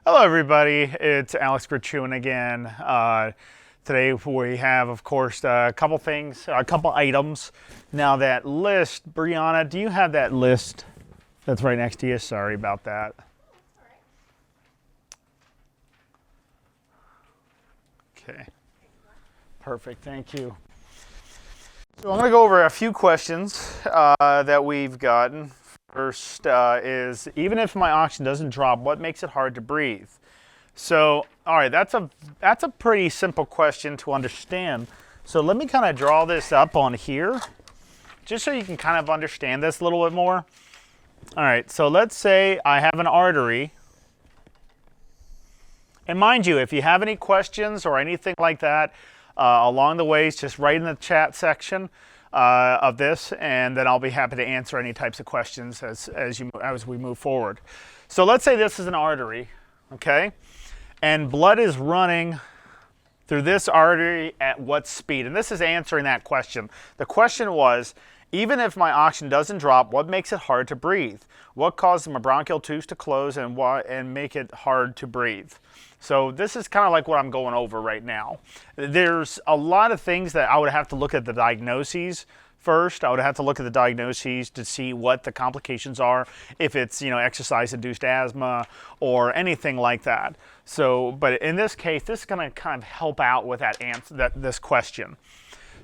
Hello everybody, it's Alex Grichuhin again. Today we have, of course, a couple items. Now that list, Brianna, do you have that list that's right next to you? Sorry about that. Okay, perfect, thank you. So I'm going to go over a few questions that we've gotten. First is, even if my oxygen doesn't drop, what makes it hard to breathe? So, all right, that's a pretty simple question to understand. So let me kind of draw this up on here, just so you can kind of understand this a little bit more. All right, so let's say I have an artery. And mind you, if you have any questions or anything like that along the ways, just write in the chat section of this, and then I'll be happy to answer any types of questions as we move forward. So let's say this is an artery, okay? And blood is running through this artery at what speed? And this is answering that question. The question was, even if my oxygen doesn't drop, what makes it hard to breathe? What causes my bronchial tubes to close and make it hard to breathe? So this is kind of like what I'm going over right now. There's a lot of things that I would have to look at the diagnoses first. I would have to look at the diagnoses to see what the complications are, if it's, exercise-induced asthma or anything like that. So, but in this case, this is going to kind of help out with that answer, this question.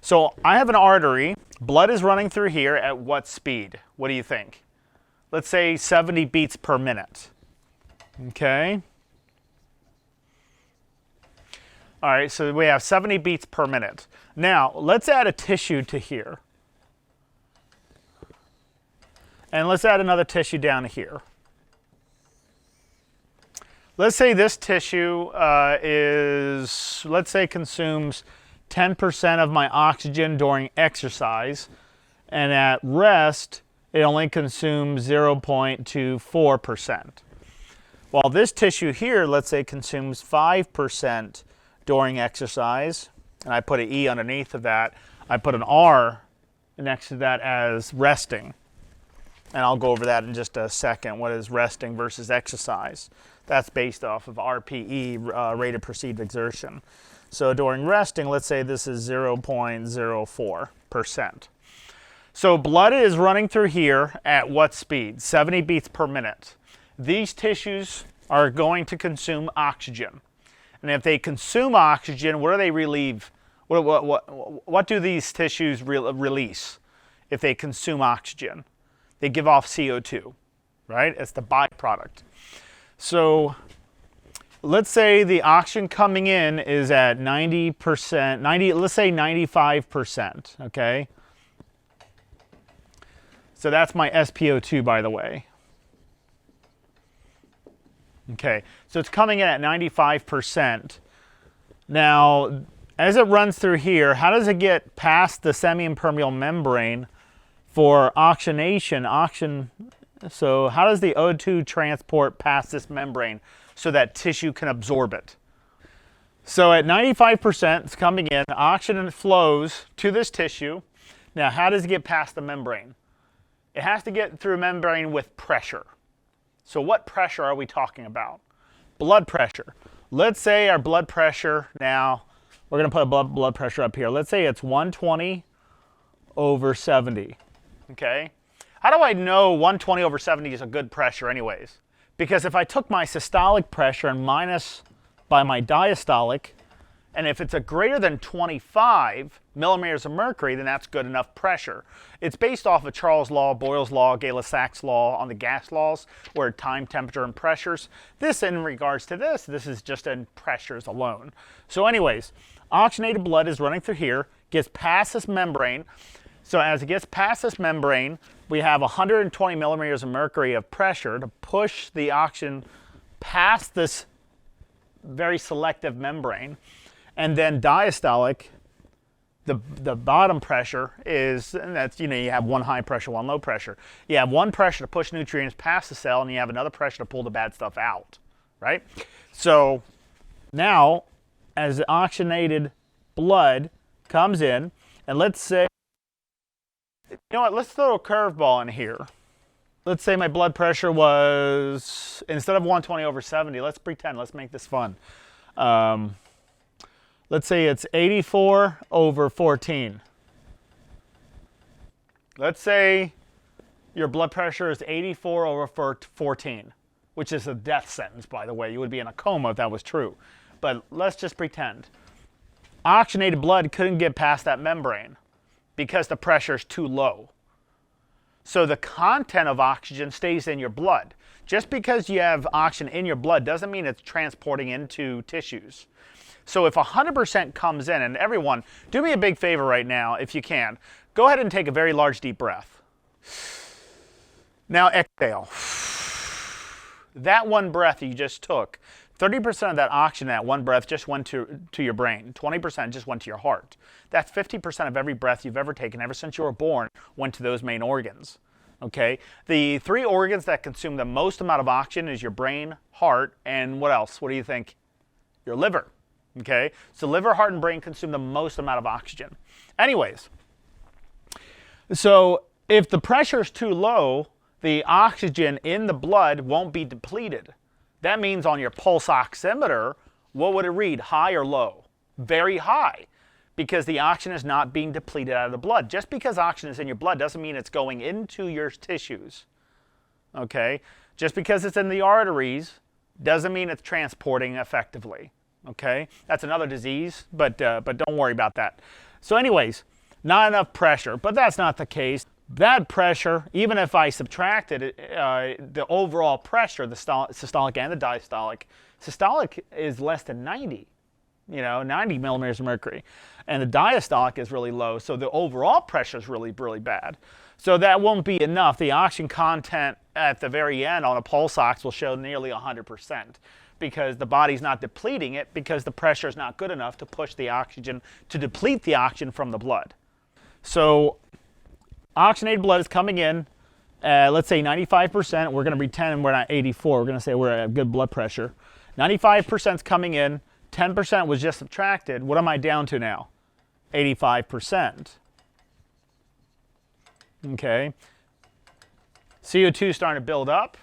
So I have an artery. Blood is running through here at what speed? What do you think? Let's say 70 beats per minute. Okay. All right, so we have 70 beats per minute. Now, let's add a tissue to here. And let's add another tissue down here. Let's say this tissue consumes 10% of my oxygen during exercise, and at rest, it only consumes 0.24%. While this tissue here, let's say, consumes 5% during exercise, and I put an E underneath of that, I put an R next to that as resting. And I'll go over that in just a second, what is resting versus exercise. That's based off of RPE, rate of perceived exertion. So during resting, let's say this is 0.04%. So blood is running through here at what speed? 70 beats per minute. These tissues are going to consume oxygen. And if they consume oxygen, what do they relieve? What do these tissues release if they consume oxygen? They give off CO2, right? It's the byproduct. So let's say the oxygen coming in is at 90%, let's say 95%, okay? So that's my SpO2, by the way. Okay, so it's coming in at 95%. Now, as it runs through here, how does it get past the semi-impermeable membrane for oxygenation? So how does the O2 transport past this membrane so that tissue can absorb it? So at 95%, it's coming in, oxygen flows to this tissue. Now, how does it get past the membrane? It has to get through a membrane with pressure. So what pressure are we talking about? Blood pressure. Let's say our blood pressure, now we're going to put a blood pressure up here. Let's say it's 120/70. Okay? How do I know 120/70 is a good pressure anyways? Because if I took my systolic pressure and minus by my diastolic, and if it's a greater than 25 millimeters of mercury, then that's good enough pressure. It's based off of Charles' law, Boyle's law, Gay-Lussac's law on the gas laws, where time, temperature, and pressures. This, in regards to this is just in pressures alone. So anyways, oxygenated blood is running through here, gets past this membrane. So as it gets past this membrane, we have 120 millimeters of mercury of pressure to push the oxygen past this very selective membrane. And then diastolic, the bottom pressure is, and that's, you have one high pressure, one low pressure. You have one pressure to push nutrients past the cell, and you have another pressure to pull the bad stuff out, right? So now, as the oxygenated blood comes in, and let's say, let's throw a curveball in here. let's say my blood pressure was, instead of 120/70, let's pretend, let's make this fun. Let's say it's 84/14. Let's say your blood pressure is 84/14, which is a death sentence, by the way. You would be in a coma if that was true. But let's just pretend. Oxygenated blood couldn't get past that membrane because the pressure is too low. So the content of oxygen stays in your blood. Just because you have oxygen in your blood doesn't mean it's transporting into tissues. So if 100% comes in, and everyone, do me a big favor right now, if you can. Go ahead and take a very large deep breath. Now exhale. That one breath you just took, 30% of that oxygen, that one breath, just went to your brain. 20% just went to your heart. That's 50% of every breath you've ever taken ever since you were born went to those main organs. Okay? The 3 organs that consume the most amount of oxygen is your brain, heart, and what else? What do you think? Your liver. Okay? So liver, heart, and brain consume the most amount of oxygen. Anyways, so if the pressure is too low, the oxygen in the blood won't be depleted. That means on your pulse oximeter, what would it read? High or low? Very high, because the oxygen is not being depleted out of the blood. Just because oxygen is in your blood doesn't mean it's going into your tissues. Okay? Just because it's in the arteries doesn't mean it's transporting effectively. Okay? That's another disease, but don't worry about that. So anyways, not enough pressure, but that's not the case. That pressure, even if I subtracted it, the overall pressure, the systolic and the systolic is less than 90, 90 millimeters of mercury. And the diastolic is really low, so the overall pressure is really, really bad. So that won't be enough. The oxygen content at the very end on a pulse ox will show nearly 100%, because the body's not depleting it because the pressure is not good enough to push the oxygen, to deplete the oxygen from the blood. So oxygenated blood is coming in, let's say 95%. We're going to pretend we're not 84. We're going to say we're at good blood pressure. 95% is coming in. 10% was just subtracted. What am I down to now? 85%. Okay. CO2 is starting to build up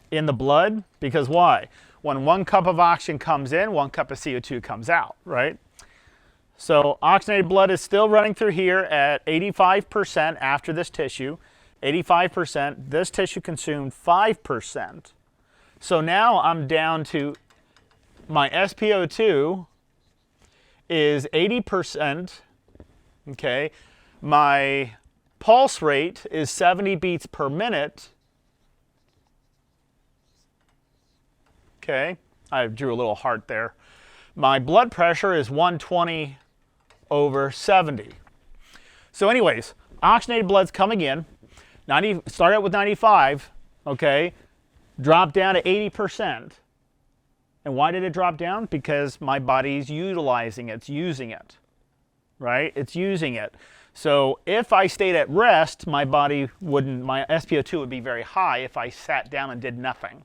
in the blood, because why? When 1 cup of oxygen comes in, 1 cup of CO2 comes out, right? So oxygenated blood is still running through here at 85% after this tissue. 85%. This tissue consumed 5%. So now I'm down to my SpO2 is 80%. Okay. My pulse rate is 70 beats per minute. Okay. I drew a little heart there. My blood pressure is 120/70. So anyways, oxygenated blood's coming in. Start out with 95, okay? Drop down to 80%. And why did it drop down? Because my body's utilizing it, it's using it, right? It's using it. So if I stayed at rest, my SpO2 would be very high if I sat down and did nothing.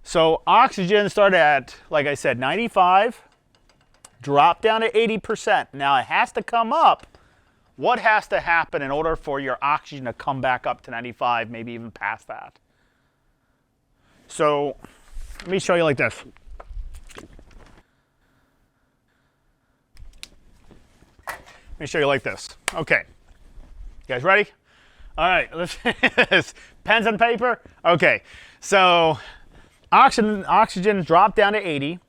So oxygen started at, like I said, 95, dropped down to 80%. Now it has to come up. What has to happen in order for your oxygen to come back up to 95, maybe even past that? So let me show you like this. Let me show you like this. Okay. You guys ready? All right. Let's pens and paper. Okay. So oxygen dropped down to 80.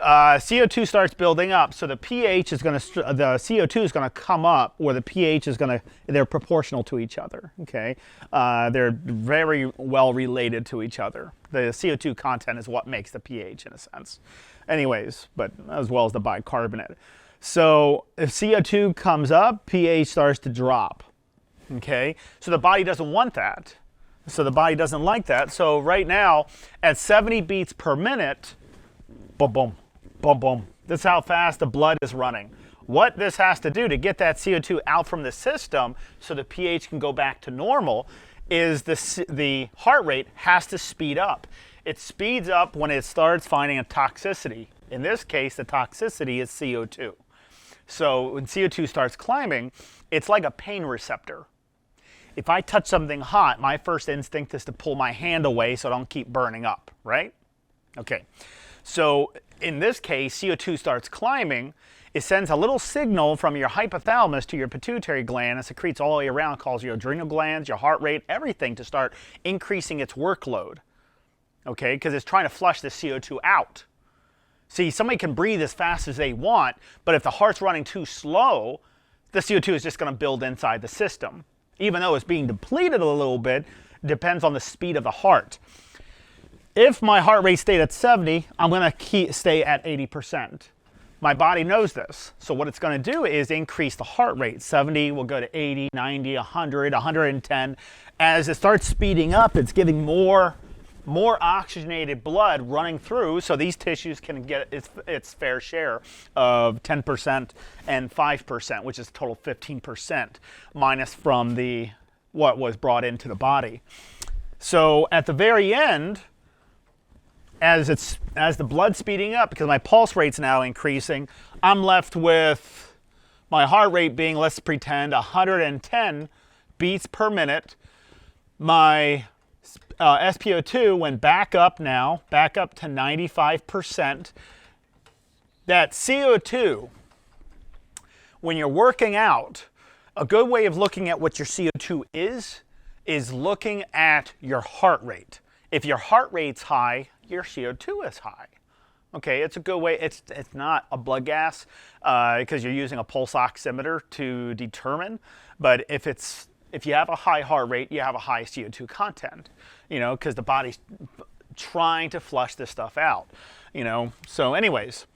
CO2 starts building up, so the pH is going to, the CO2 is going to come up, or the pH is going to, they're proportional to each other, okay? They're very well related to each other. The CO2 content is what makes the pH in a sense. Anyways, but as well as the bicarbonate. So if CO2 comes up, pH starts to drop, okay? So the body doesn't want that. So the body doesn't like that. So right now, at 70 beats per minute, boom, boom, boom, boom. That's how fast the blood is running. What this has to do to get that CO2 out from the system so the pH can go back to normal is the heart rate has to speed up. It speeds up when it starts finding a toxicity. In this case, the toxicity is CO2. So when CO2 starts climbing, it's like a pain receptor. If I touch something hot, my first instinct is to pull my hand away so I don't keep burning up, right? Okay, so in this case, CO2 starts climbing. It sends a little signal from your hypothalamus to your pituitary gland and secretes all the way around, calls your adrenal glands, your heart rate, everything to start increasing its workload, okay, because it's trying to flush the CO2 out. See, somebody can breathe as fast as they want, but if the heart's running too slow, the CO2 is just going to build inside the system. Even though it's being depleted a little bit, it depends on the speed of the heart. If my heart rate stayed at 70, I'm going to stay at 80%. My body knows this. So what it's going to do is increase the heart rate. 70 will go to 80, 90, 100, 110. As it starts speeding up, it's giving more oxygenated blood running through, so these tissues can get its fair share of 10% and 5%, which is a total 15%, minus from what was brought into the body. So at the very end, as the blood's speeding up, because my pulse rate's now increasing, I'm left with my heart rate being, let's pretend, 110 beats per minute. My SpO2 went back up to 95%. That CO2, when you're working out, a good way of looking at what your CO2 is looking at your heart rate. If your heart rate's high, your CO2 is high. Okay, it's a good way. It's not a blood gas because you're using a pulse oximeter to determine, but if you have a high heart rate, you have a high CO2 content, because the body's trying to flush this stuff out, So anyways,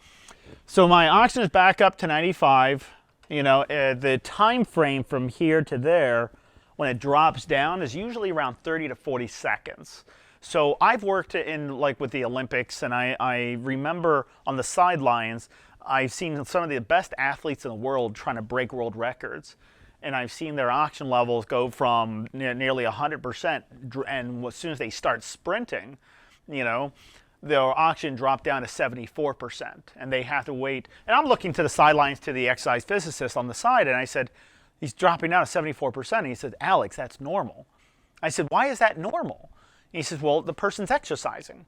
so my oxygen is back up to 95, the time frame from here to there, when it drops down, is usually around 30 to 40 seconds. So I've worked with the Olympics, and I remember on the sidelines, I've seen some of the best athletes in the world trying to break world records. And I've seen their oxygen levels go from nearly 100%, and as soon as they start sprinting, their oxygen dropped down to 74%, and they have to wait. And I'm looking to the sidelines to the exercise physicist on the side, and I said, he's dropping down to 74%. And he said, Alex, that's normal. I said, why is that normal? And he says, well, the person's exercising.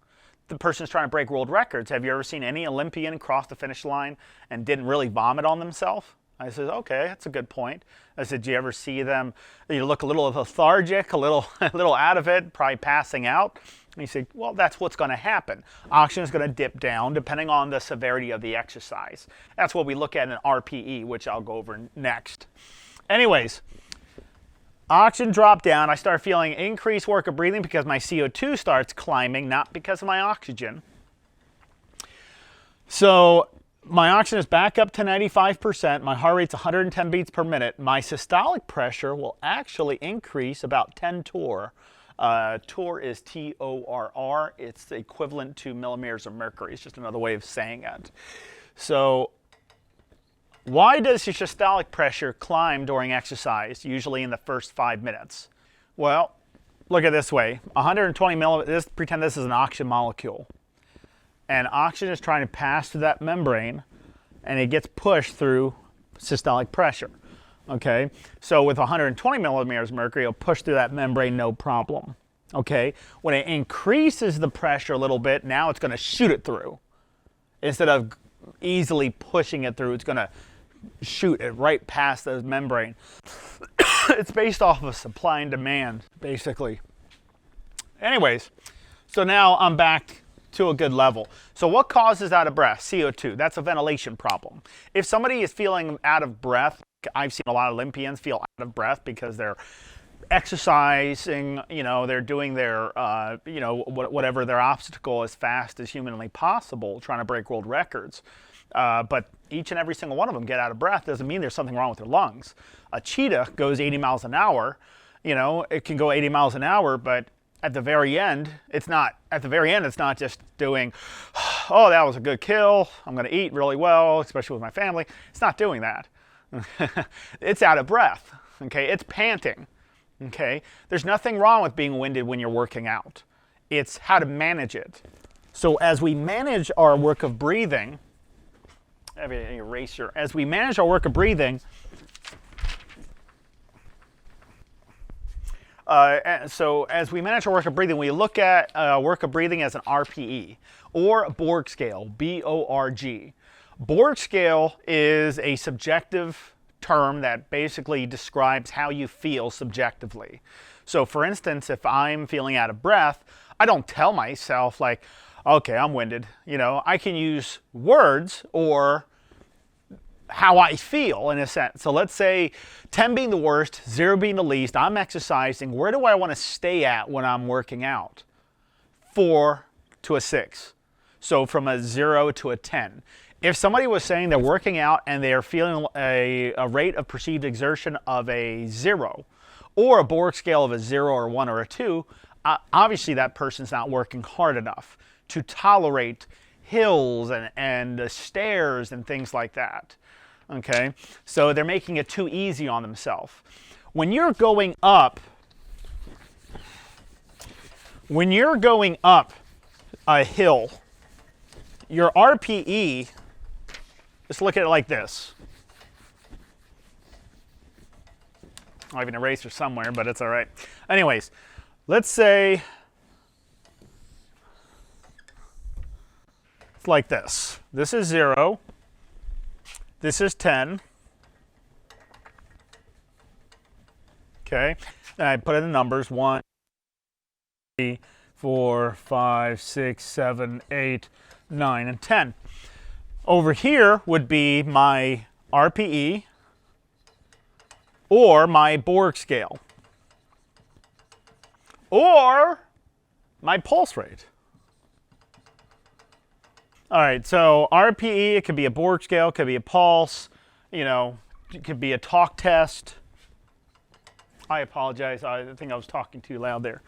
The person's trying to break world records. Have you ever seen any Olympian cross the finish line and didn't really vomit on themselves? I said, okay, that's a good point. I said, do you ever see them, look a little lethargic, a little out of it, probably passing out? And he said, well, that's what's going to happen. Oxygen is going to dip down depending on the severity of the exercise. That's what we look at in RPE, which I'll go over next. Anyways, oxygen dropped down. I start feeling increased work of breathing because my CO2 starts climbing, not because of my oxygen. So my oxygen is back up to 95%. My heart rate's 110 beats per minute. My systolic pressure will actually increase about 10 torr. Torr is T-O-R-R. It's the equivalent to millimeters of mercury. It's just another way of saying it. So why does your systolic pressure climb during exercise, usually in the first 5 minutes? Well, look at it this way. 120 millimeters, pretend this is an oxygen molecule. And oxygen is trying to pass through that membrane, and it gets pushed through systolic pressure. Okay, so with 120 millimeters of mercury, it'll push through that membrane no problem. Okay, when it increases the pressure a little bit, now it's going to shoot it through. Instead of easily pushing it through, it's going to shoot it right past the membrane. It's based off of supply and demand, basically. Anyways, so now I'm back to a good level. So what causes out of breath? CO2. That's a ventilation problem. If somebody is feeling out of breath, I've seen a lot of Olympians feel out of breath because they're exercising, they're doing their, whatever their obstacle as fast as humanly possible, trying to break world records. But each and every single one of them get out of breath. Doesn't mean there's something wrong with their lungs. A cheetah goes 80 miles an hour. It can go 80 miles an hour, but at the very end, it's not just doing, oh, that was a good kill. I'm going to eat really well, especially with my family. It's not doing that. It's out of breath. Okay, it's panting. Okay, there's nothing wrong with being winded when you're working out. It's how to manage it. So as we manage our work of breathing, So as we manage our work of breathing, we look at work of breathing as an RPE, or a Borg scale, B-O-R-G. Borg scale is a subjective term that basically describes how you feel subjectively. So for instance, if I'm feeling out of breath, I don't tell myself like, okay, I'm winded. You know, I can use words or how I feel in a sense. So let's say 10 being the worst, 0 being the least, I'm exercising. Where do I want to stay at when I'm working out? 4 to a 6. So from a 0 to a 10. If somebody was saying they're working out and they're feeling a rate of perceived exertion of a 0, or a Borg scale of a 0 or 1 or a 2, obviously that person's not working hard enough to tolerate hills and stairs and things like that. Okay, so they're making it too easy on themselves. When you're going up a hill, your RPE, let's look at it like this. I have an eraser somewhere, but it's all right. Anyways, let's say it's like this. This is 0. This is 10. Okay, and I put in the numbers 1, 2, 3, 4, 5, 6, 7, 8, 9, and 10. Over here would be my RPE or my Borg scale or my pulse rate. All right, so RPE, it could be a Borg scale, it could be a pulse, you know, it could be a talk test. I apologize, I think I was talking too loud there.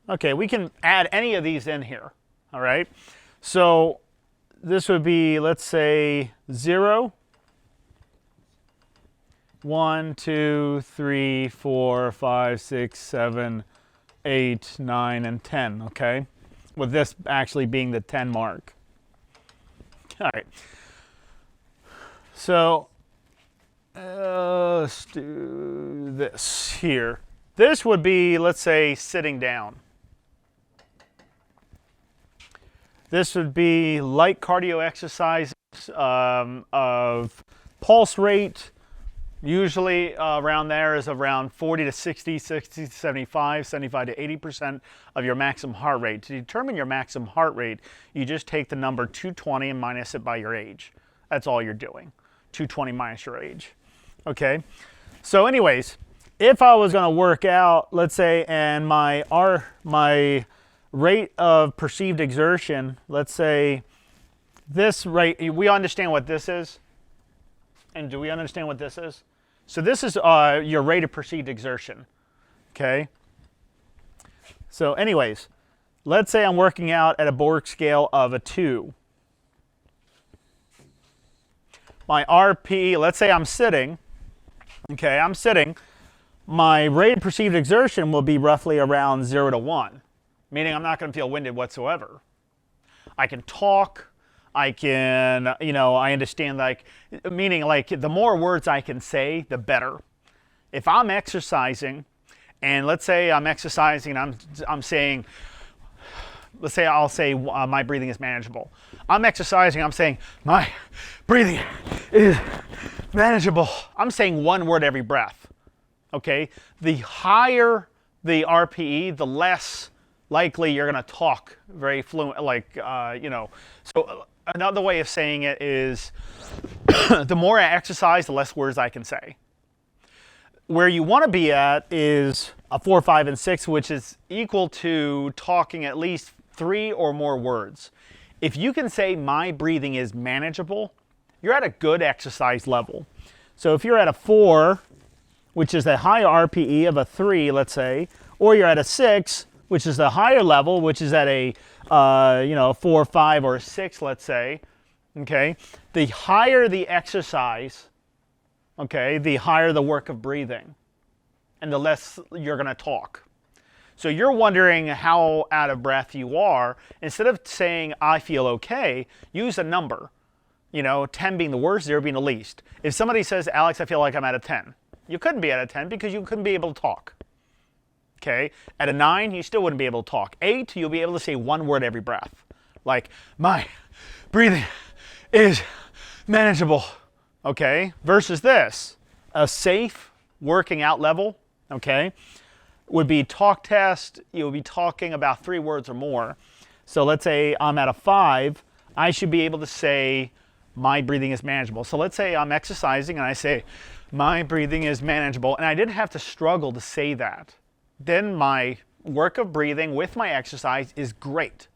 Okay, we can add any of these in here, all right? So this would be, let's say, 0, 1, 2, 3, 4, 5, 6, 7, 8, 9, and 10, okay? With this actually being the 10 mark. All right. So let's do this here. This would be, let's say, sitting down. This would be light cardio exercises of pulse rate. Usually around there is around 40 to 60, 60 to 75, 75 to 80% of your maximum heart rate. To determine your maximum heart rate, you just take the number 220 and minus it by your age. That's all you're doing. 220 minus your age. Okay? So anyways, if I was going to work out, let's say, and my rate of perceived exertion, let's say this rate, we understand what this is? And do we understand what this is? So this is your rate of perceived exertion, okay? So anyways, let's say I'm working out at a Borg scale of a 2. My RP, let's say I'm sitting, okay, I'm sitting. My rate of perceived exertion will be roughly around 0 to 1, meaning I'm not going to feel winded whatsoever. I can talk. I can, you know, I understand, like, meaning like the more words I can say, the better. If I'm exercising, and let's say I'm exercising and I'm saying, let's say I'll say my breathing is manageable. I'm exercising, I'm saying my breathing is manageable. I'm saying one word every breath, okay? The higher the RPE, the less likely you're going to talk very fluent, like, you know, so another way of saying it is the more I exercise, the less words I can say. Where you want to be at is a 4, 5, and 6, which is equal to talking at least 3 or more words. If you can say my breathing is manageable, you're at a good exercise level. So if you're at a 4, which is a higher RPE of a 3, let's say, or you're at a 6, which is a higher level, which is at a 4, 5, or a 6, let's say, okay, the higher the exercise, okay, the higher the work of breathing, and the less you're going to talk. So you're wondering how out of breath you are. Instead of saying, I feel okay, use a number. You know, 10 being the worst, 0 being the least. If somebody says, Alex, I feel like I'm at a 10, you couldn't be at a 10 because you couldn't be able to talk. Okay? At a 9, you still wouldn't be able to talk. 8, you'll be able to say one word every breath. Like, my breathing is manageable. Okay? Versus this, a safe working out level, okay, would be talk test. You'll be talking about 3 words or more. So let's say I'm at a 5, I should be able to say my breathing is manageable. So let's say I'm exercising and I say my breathing is manageable, and I didn't have to struggle to say that. Then my work of breathing with my exercise is great.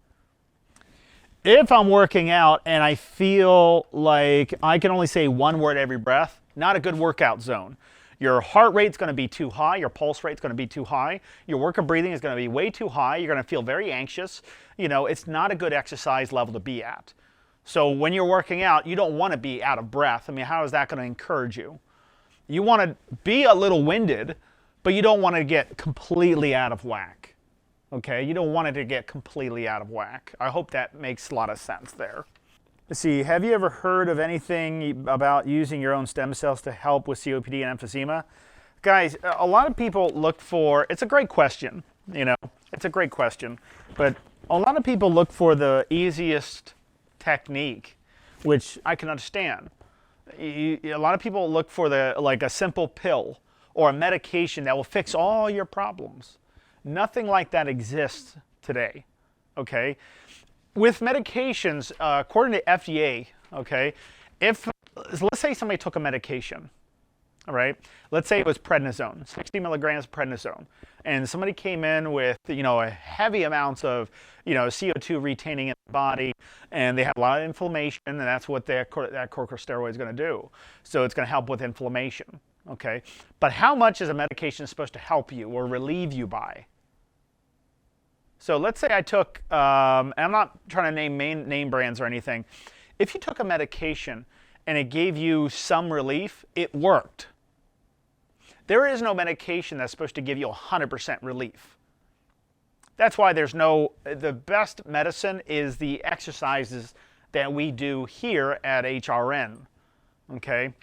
If I'm working out and I feel like I can only say one word every breath, not a good workout zone. Your heart rate's going to be too high. Your pulse rate's going to be too high. Your work of breathing is going to be way too high. You're going to feel very anxious. You know, it's not a good exercise level to be at. So when you're working out, you don't want to be out of breath. I mean, how is that going to encourage you? You want to be a little winded, but you don't want to get completely out of whack. Okay? You don't want it to get completely out of whack. I hope that makes a lot of sense there. Let's see, have you ever heard of anything about using your own stem cells to help with COPD and emphysema? Guys, a lot of people look for, it's a great question, you know, it's a great question, but a lot of people look for the easiest technique, which I can understand. A lot of people look for like a simple pill or a medication that will fix all your problems. Nothing like that exists today, okay? With medications, according to FDA, okay, let's say somebody took a medication, all right, let's say it was prednisone, 60 milligrams of prednisone, and somebody came in with, you know, a heavy amounts of, you know, CO2 retaining in the body, and they have a lot of inflammation, and that's what that corticosteroid is going to do. So it's going to help with inflammation, okay? But how much is a medication supposed to help you or relieve you by? So let's say I took, and I'm not trying to name name brands or anything. If you took a medication and it gave you some relief, it worked. There is no medication that's supposed to give you 100% relief. That's why the best medicine is the exercises that we do here at HRN, okay?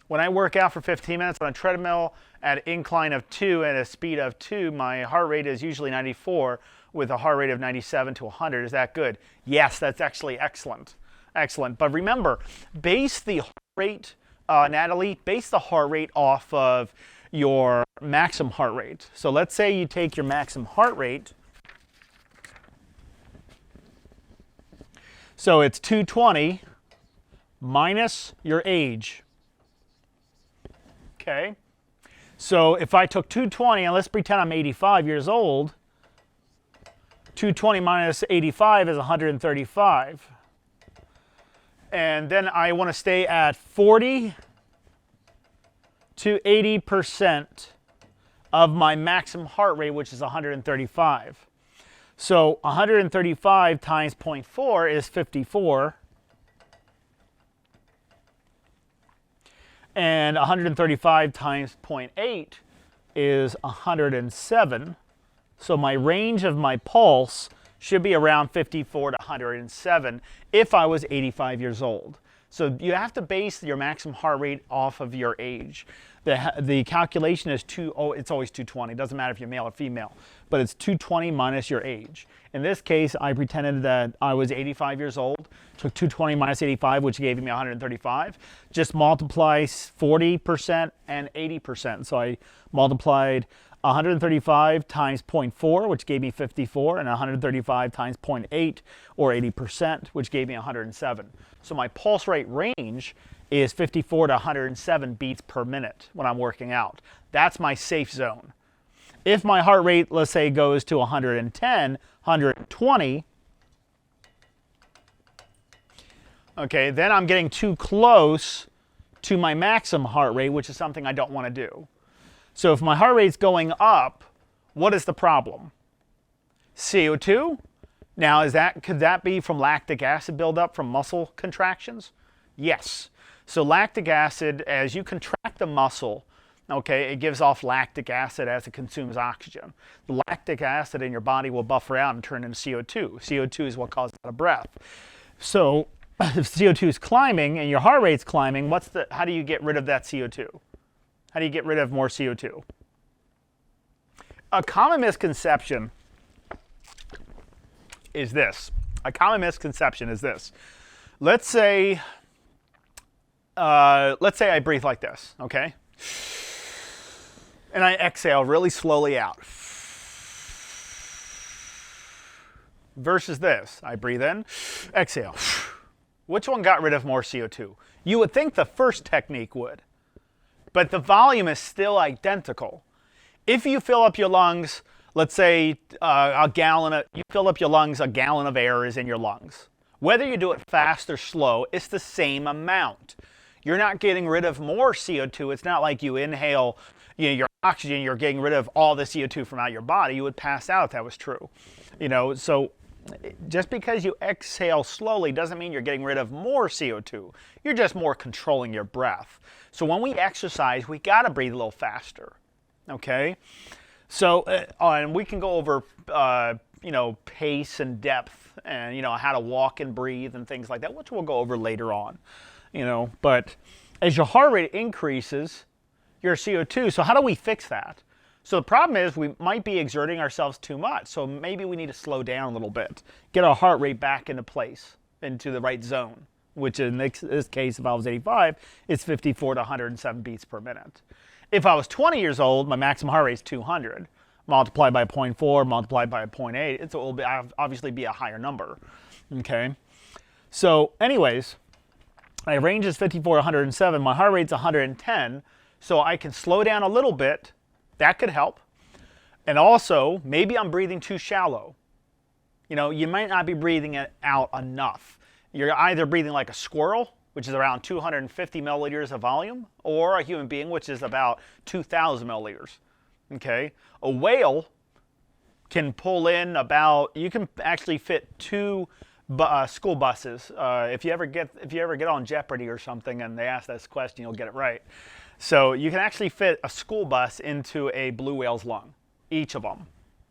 When I work out for 15 minutes on a treadmill at an incline of 2 and a speed of 2, my heart rate is usually 94 with a heart rate of 97 to 100. Is that good? Yes, that's actually excellent. Excellent. But remember, base the heart rate, Natalie, base the heart rate off of your maximum heart rate. So let's say you take your maximum heart rate. So it's 220 minus your age. Okay? So if I took 220, and let's pretend I'm 85 years old, 220 minus 85 is 135. And then I want to stay at 40 to 80% of my maximum heart rate, which is 135. So 135 times 0.4 is 54. And 135 times 0.8 is 107. So my range of my pulse should be around 54 to 107 if I was 85 years old. So you have to base your maximum heart rate off of your age. The calculation is it's always 220. It doesn't matter if you're male or female, but it's 220 minus your age. In this case, I pretended that I was 85 years old, took 220 minus 85, which gave me 135. Just multiply 40% and 80%. So I multiplied 135 times 0.4, which gave me 54, and 135 times 0.8, or 80%, which gave me 107. So my pulse rate range is 54 to 107 beats per minute when I'm working out. That's my safe zone. If my heart rate, let's say, goes to 110, 120, okay, then I'm getting too close to my maximum heart rate, which is something I don't want to do. So if my heart rate's going up, what is the problem? CO2? Now, could that be from lactic acid buildup from muscle contractions? Yes. So lactic acid, as you contract the muscle, okay, it gives off lactic acid as it consumes oxygen. The lactic acid in your body will buffer out and turn into CO2. CO2 is what causes out of breath. So if CO2 is climbing and your heart rate's climbing, how do you get rid of that CO2? How do you get rid of more CO2? A common misconception is this. Let's say I breathe like this, okay? And I exhale really slowly out. Versus this. I breathe in, exhale. Which one got rid of more CO2? You would think the first technique would, but the volume is still identical. If you fill up your lungs, let's say you fill up your lungs, a gallon of air is in your lungs. Whether you do it fast or slow, it's the same amount. You're not getting rid of more CO2. It's not like you inhale your oxygen, you're getting rid of all the CO2 from out your body. You would pass out if that was true. So just because you exhale slowly doesn't mean you're getting rid of more CO2. You're just more controlling your breath. So when we exercise, we got to breathe a little faster. Okay? So, and we can go over, pace and depth and, how to walk and breathe and things like that, which we'll go over later on. But as your heart rate increases, your CO2, so how do we fix that? So the problem is we might be exerting ourselves too much. So maybe we need to slow down a little bit, get our heart rate back into place, into the right zone, which in this case, if I was 85, it's 54 to 107 beats per minute. If I was 20 years old, my maximum heart rate is 200. Multiplied by 0.4, multiplied by 0.8, it will obviously be a higher number. Okay? So anyways, my range is 54 to 107. My heart rate's 110. So I can slow down a little bit. That could help. And also, maybe I'm breathing too shallow. You might not be breathing it out enough. You're either breathing like a squirrel, which is around 250 milliliters of volume, or a human being, which is about 2,000 milliliters. Okay? A whale can pull in you can actually fit 2 school buses. If you ever get on Jeopardy or something and they ask this question, you'll get it right. So you can actually fit a school bus into a blue whale's lung, each of them.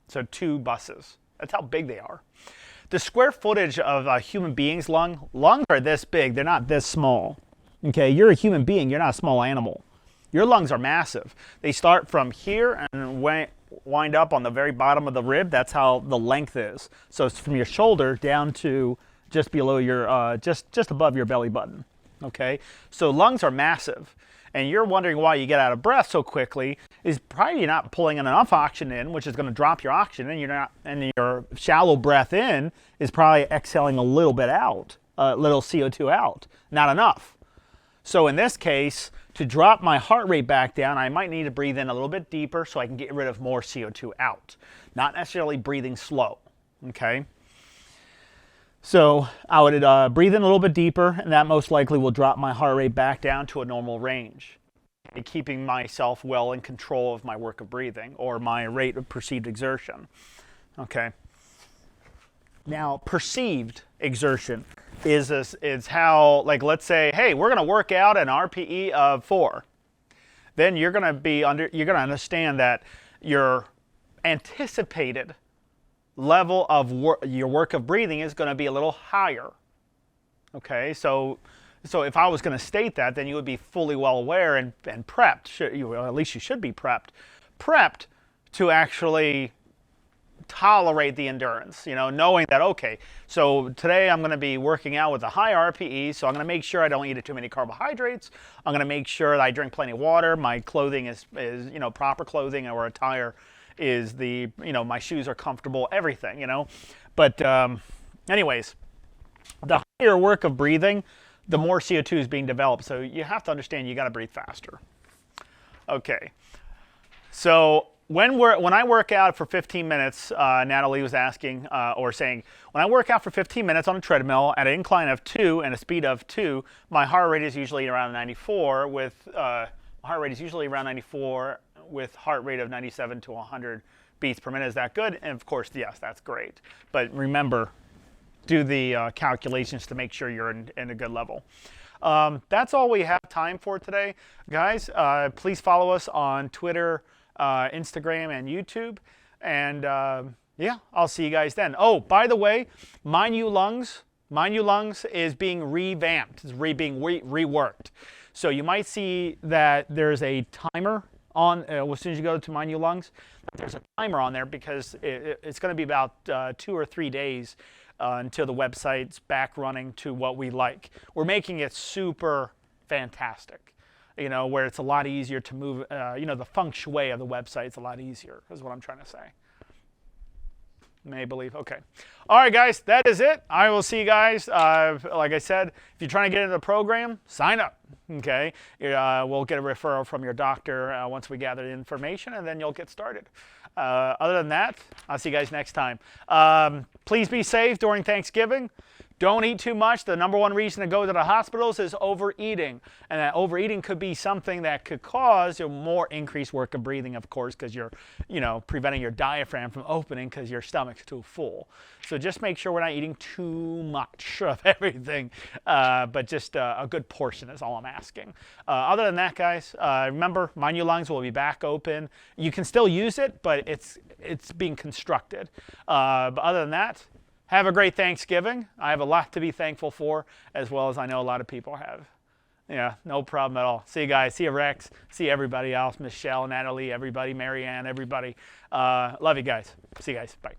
So 2 buses. That's how big they are. The square footage of a human being's lungs are this big. They're not this small. Okay, you're a human being. You're not a small animal. Your lungs are massive. They start from here and wind up on the very bottom of the rib. That's how the length is. So it's from your shoulder down to just below your, just above your belly button. Okay, so lungs are massive. And you're wondering why you get out of breath so quickly is probably you're not pulling enough oxygen in, which is going to drop your oxygen, and your shallow breath in is probably exhaling a little bit out, a little CO2 out, not enough. So in this case, to drop my heart rate back down, I might need to breathe in a little bit deeper so I can get rid of more CO2 out, not necessarily breathing slow. Okay. So I would breathe in a little bit deeper, and that most likely will drop my heart rate back down to a normal range, keeping myself well in control of my work of breathing or my rate of perceived exertion. Okay. Now, perceived exertion is how, like, let's say, hey, we're going to work out an RPE of 4. Then you're going to understand that your anticipated level of your work of breathing is going to be a little higher. Okay, so if I was going to state that, then you would be fully well aware and prepped. At least you should be prepped to actually tolerate the endurance. Knowing that, okay, so today I'm going to be working out with a high RPE, so I'm going to make sure I don't eat too many carbohydrates. I'm going to make sure that I drink plenty of water. My clothing is proper clothing or attire is my shoes are comfortable, everything, But anyways, the higher work of breathing, the more CO2 is being developed. So you have to understand you got to breathe faster. Okay. So when I work out for 15 minutes, Natalie was asking or saying, when I work out for 15 minutes on a treadmill at an incline of 2 and a speed of 2, my heart rate is usually around 94 with heart rate of 97 to 100 beats per minute. Is that good? And of course, yes, that's great. But remember, do the calculations to make sure you're in a good level. That's all we have time for today. Guys, please follow us on Twitter, Instagram, and YouTube. And yeah, I'll see you guys then. Oh, by the way, my new lungs, Mind You Lungs is being revamped, it's being reworked. So you might see that there's a timer on, as soon as you go to Mind You Lungs, there's a timer on there because it's going to be about 2 or 3 days until the website's back running to what we like. We're making it super fantastic, you know, where it's a lot easier to move, you know, the feng shui of the website's a lot easier, is what I'm trying to say. May believe. Okay. All right, guys, that is it. I will see you guys. Like I said, if you're trying to get into the program, sign up. Okay. We'll get a referral from your doctor once we gather the information, and then you'll get started. Other than that, I'll see you guys next time. Please be safe during Thanksgiving. Don't eat too much. The #1 reason to go to the hospitals is overeating. And that overeating could be something that could cause more increased work of breathing, of course, because you're, you know, preventing your diaphragm from opening because your stomach's too full. So just make sure we're not eating too much of everything, but just a good portion is all I'm asking. Other than that, guys, remember, Mind You Lungs will be back open. You can still use it, but it's being constructed. But other than that, have a great Thanksgiving. I have a lot to be thankful for, as well as I know a lot of people have. Yeah, no problem at all. See you guys. See you, Rex. See everybody else. Michelle, Natalie, everybody, Marianne, everybody. Love you guys. See you guys. Bye.